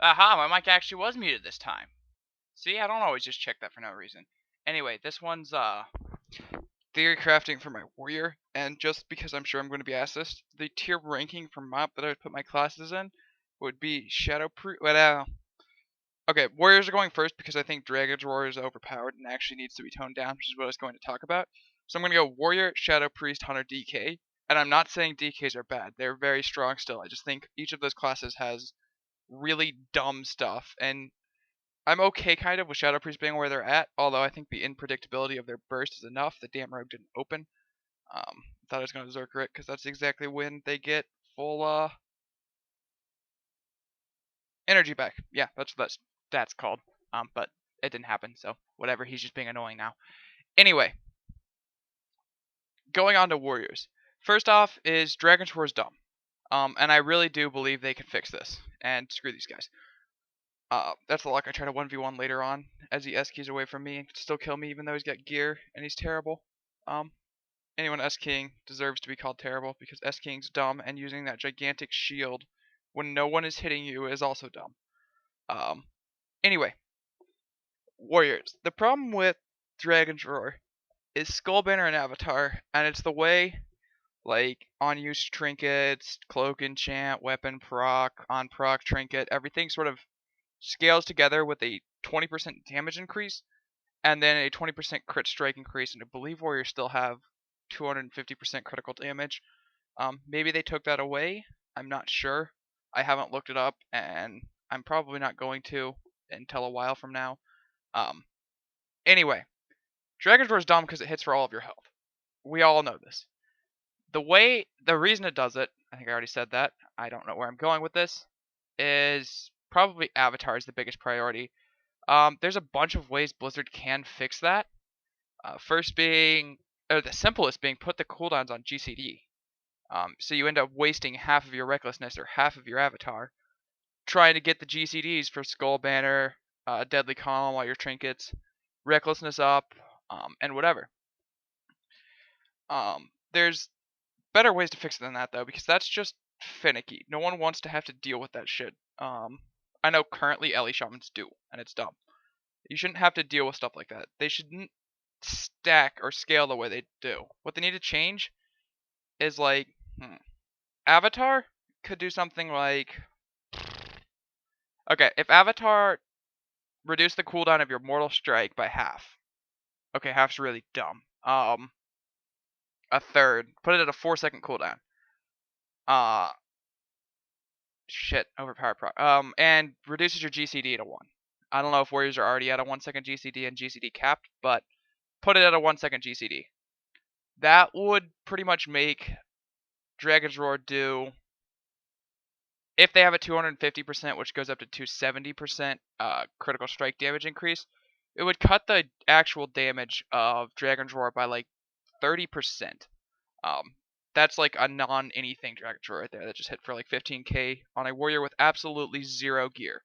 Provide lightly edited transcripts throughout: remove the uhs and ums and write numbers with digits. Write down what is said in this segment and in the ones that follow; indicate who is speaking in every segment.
Speaker 1: Aha, my mic actually was muted this time. See, I don't always just check that for no reason. Anyway, this one's theory crafting for my warrior, and just because I'm sure I'm going to be asked this, the tier ranking for map that I would put my classes in would be Shadow okay, warriors are going first because I think Dragon's Roar is overpowered and actually needs to be toned down, which is what I was going to talk about. So I'm going to go Warrior, Shadow Priest, Hunter, DK. And I'm not saying DKs are bad. They're very strong still. I just think each of those classes has really dumb stuff. And I'm okay kind of with Shadow Priest being where they're at, although I think the unpredictability of their burst is enough. The damn rogue didn't open. Thought I was going to Zerker it because that's exactly when they get full energy back. Yeah, that's called. But it didn't happen, so whatever. He's just being annoying now. Anyway, going on to warriors. First off is Dragon's Roar is dumb. And I really do believe they can fix this. And screw these guys. That's the luck. I try to 1v1 later on as he S keys away from me and can still kill me even though he's got gear and he's terrible. Anyone S keying deserves to be called terrible because S keying's dumb and using that gigantic shield when no one is hitting you is also dumb. Anyway, warriors. The problem with Dragon's Roar is Skull Banner and Avatar, and it's the way like unused trinkets, cloak enchant, weapon proc, on proc trinket, everything sort of scales together with a 20% damage increase and then a 20% crit strike increase, and I believe warriors still have 250% critical damage. Maybe they took that away. I'm not sure. I haven't looked it up, and I'm probably not going to until a while from now. Um, anyway, Dragon's Roar is dumb because it hits for all of your health. We all know this. The reason it does it, I think I already said that. I don't know where I'm going with this. Is probably Avatar is the biggest priority. There's a bunch of ways Blizzard can fix that. First being, or the simplest being, put the cooldowns on GCD. So you end up wasting half of your recklessness or half of your avatar trying to get the GCDs for Skull Banner, Deadly Calm, all your trinkets, recklessness up, and whatever. There's better ways to fix it than that though, because that's just finicky. No one wants to have to deal with that shit. I know currently Ellie Shamans do, and it's dumb. You shouldn't have to deal with stuff like that. They shouldn't stack or scale the way they do. What they need to change is like, Avatar could do something like, okay, if Avatar reduced the cooldown of your Mortal Strike by half. Okay, half's really dumb. A third. Put it at a 4-second cooldown. Shit, overpowered proc. And reduces your GCD to 1. I don't know if warriors are already at a 1-second GCD and GCD capped, but put it at a 1-second GCD. That would pretty much make Dragon's Roar do, if they have a 250%, which goes up to 270% critical strike damage increase, it would cut the actual damage of Dragon's Roar by like 30%. That's like a non-anything Dragon's Roar right there that just hit for like 15k on a warrior with absolutely zero gear.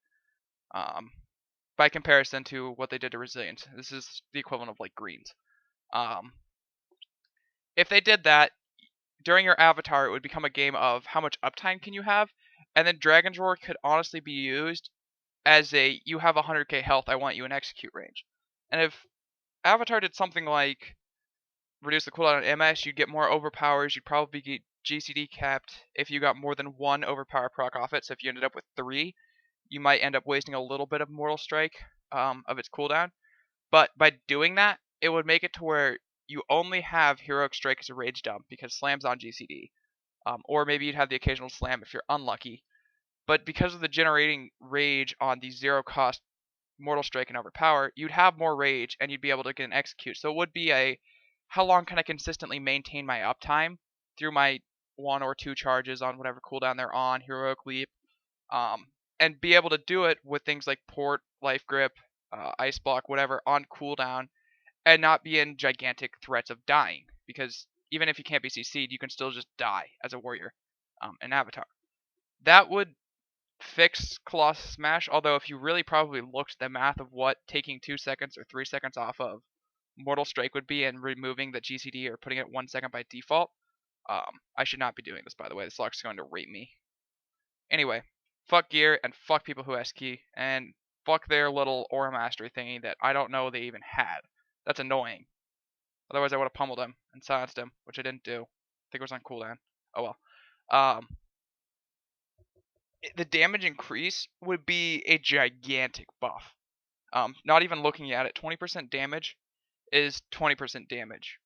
Speaker 1: By comparison to what they did to Resilience. This is the equivalent of like greens. If they did that, during your avatar, it would become a game of how much uptime can you have, and then Dragon's Roar could honestly be used as a, you have 100k health, I want you in execute range. And if Avatar did something like reduce the cooldown on MS, you'd get more overpowers, you'd probably get GCD capped if you got more than one overpower proc off it, so if you ended up with 3, you might end up wasting a little bit of Mortal Strike of its cooldown. But by doing that, it would make it to where you only have Heroic Strike as a rage dump because Slam's on GCD. Or maybe you'd have the occasional Slam if you're unlucky. But because of the generating rage on the 0-cost Mortal Strike and Overpower, you'd have more rage and you'd be able to get an execute. So it would be a, how long can I consistently maintain my uptime through my 1 or 2 charges on whatever cooldown they're on, Heroic Leap, and be able to do it with things like Port, Life Grip, Ice Block, whatever, on cooldown, and not be in gigantic threats of dying. Because even if you can't be CC'd, you can still just die as a warrior in Avatar. That would fix Colossus Smash, although if you really probably looked at the math of what taking 2 seconds or 3 seconds off of Mortal Strike would be and removing the GCD or putting it 1 second by default, I should not be doing this, by the way. This lock's going to rape me. Anyway, Fuck gear and fuck people who S-key and fuck their little aura mastery thingy that I don't know they even had. That's annoying. Otherwise I would have pummeled him and silenced him, which I didn't do. I think it was on cooldown. Oh well. The damage increase would be a gigantic buff. Not even looking at it, 20% damage is 20% damage.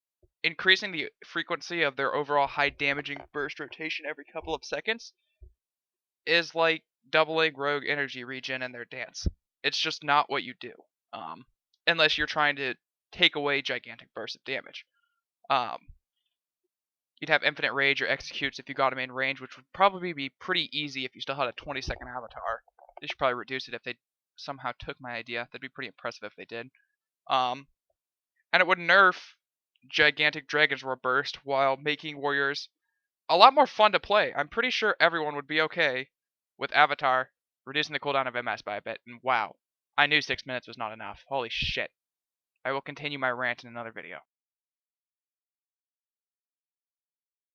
Speaker 1: Increasing the frequency of their overall high damaging burst rotation every couple of seconds is like doubling rogue energy regen in their dance. It's just not what you do, unless you're trying to take away gigantic bursts of damage. You'd have infinite rage or executes if you got them in range, which would probably be pretty easy if you still had a 20-second avatar. They should probably reduce it if they somehow took my idea. That'd be pretty impressive if they did. And it would nerf gigantic Dragon's Roar burst while making warriors a lot more fun to play. I'm pretty sure everyone would be okay with Avatar reducing the cooldown of MS by a bit. And wow, I knew 6 minutes was not enough. Holy shit. I will continue my rant in another video.